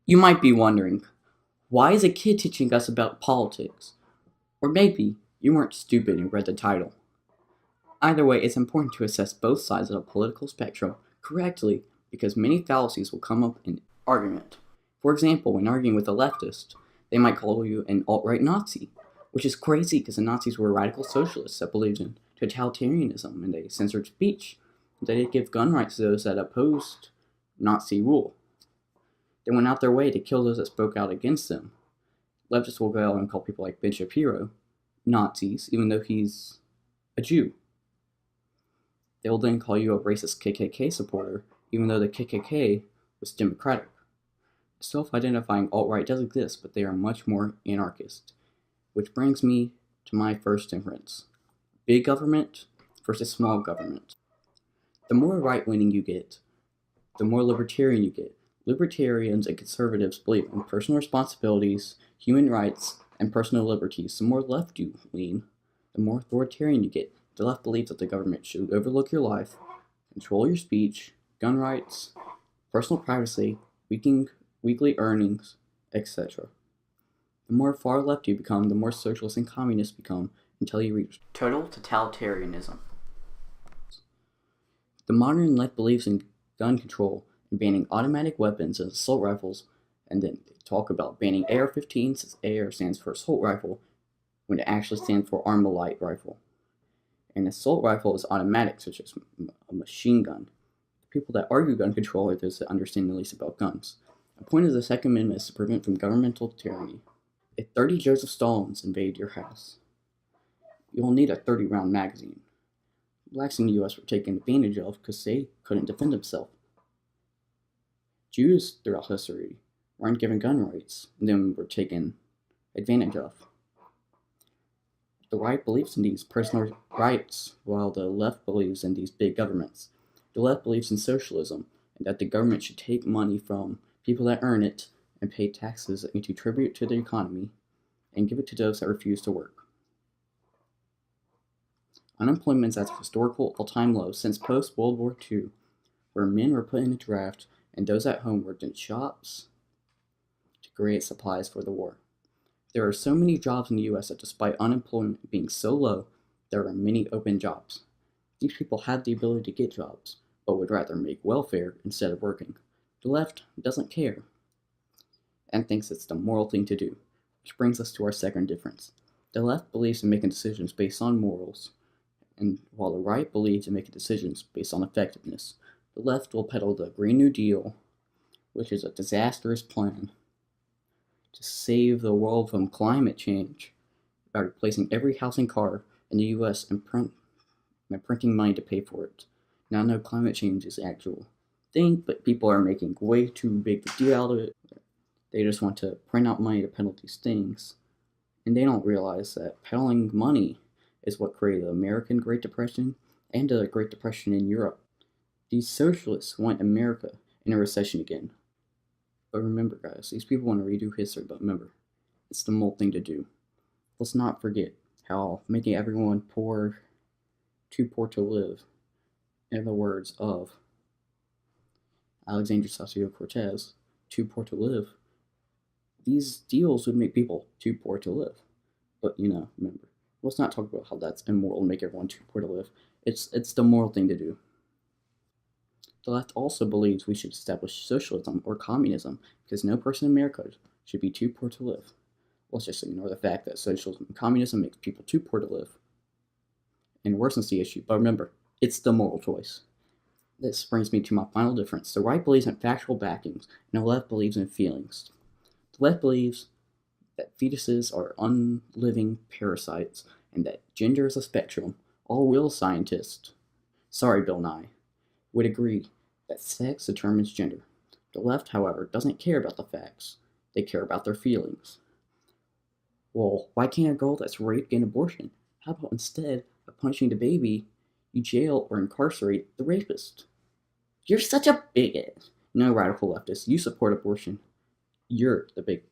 You might be wondering, why is a kid teaching us about politics? Or maybe you weren't stupid and read the title. Either way, it's important to assess both sides of the political spectrum correctly because many fallacies will come up in argument. For example, when arguing with a leftist, they might call you an alt-right Nazi, which is crazy because the Nazis were radical socialists that believed in totalitarianism and they censored speech. They did give gun rights to those that opposed Nazi rule. They went out their way to kill those that spoke out against them. Leftists will go out and call people like Ben Shapiro Nazis, even though he's a Jew. They'll then call you a racist KKK supporter, even though the KKK was democratic. Self-identifying alt-right does exist, but they are much more anarchist. Which brings me to my first difference. Big government versus small government. The more right-leaning you get, the more libertarian you get. Libertarians and conservatives believe in personal responsibilities, human rights, and personal liberties. The more left you lean, the more authoritarian you get. The left believes that the government should overlook your life, control your speech, gun rights, personal privacy, weekly earnings, etc. The more far left you become, the more socialist and communist become until you reach total totalitarianism. The modern left believes in gun control and banning automatic weapons and assault rifles, and then they talk about banning AR-15 since AR stands for assault rifle when it actually stands for Armalite rifle. An assault rifle is automatic, such as a machine gun. The people that argue gun control are those that understand the least about guns. The point of the Second Amendment is to prevent from governmental tyranny. If 30 Joseph Stalins invade your house, you'll need a 30-round magazine. Blacks in the U.S. were taken advantage of because they couldn't defend themselves. Jews throughout history weren't given gun rights and then were taken advantage of. The right believes in these personal rights, while the left believes in these big governments. The left believes in socialism, and that the government should take money from people that earn it and pay taxes and contribute to the economy, and give it to those that refuse to work. Unemployment is at a historical all-time low since post-World War II, where men were put in a draft and those at home worked in shops to create supplies for the war. There are so many jobs in the US that despite unemployment being so low, there are many open jobs. These people have the ability to get jobs, but would rather make welfare instead of working. The left doesn't care and thinks it's the moral thing to do, which brings us to our second difference. The left believes in making decisions based on morals, and while the right believes in making decisions based on effectiveness. The left will peddle the Green New Deal, which is a disastrous plan to save the world from climate change by replacing every house and car in the US and printing money to pay for it. Now I know climate change is an actual thing, but people are making way too big a deal out of it. They just want to print out money to peddle these things. And they don't realize that peddling money is what created the American Great Depression and the Great Depression in Europe. These socialists want America in a recession again. But remember, guys, these people want to redo history, but remember, it's the moral thing to do. Let's not forget how making everyone poor, too poor to live, in the words of Alexander Ocasio-Cortez, too poor to live, these deals would make people too poor to live. But, remember, let's not talk about how that's immoral to make everyone too poor to live. It's the moral thing to do. The left also believes we should establish socialism or communism because no person in America should be too poor to live. Let's just ignore the fact that socialism and communism makes people too poor to live and worsens the issue, but remember, it's the moral choice. This brings me to my final difference. The right believes in factual backings, and the left believes in feelings. The left believes that fetuses are unliving parasites and that gender is a spectrum. All real scientists, sorry Bill Nye, would agree that sex determines gender. The left, however, doesn't care about the facts. They care about their feelings. Well, why can't a girl that's raped get an abortion? How about instead of punishing the baby, you jail or incarcerate the rapist? You're such a bigot. No, radical leftists, you support abortion. You're the big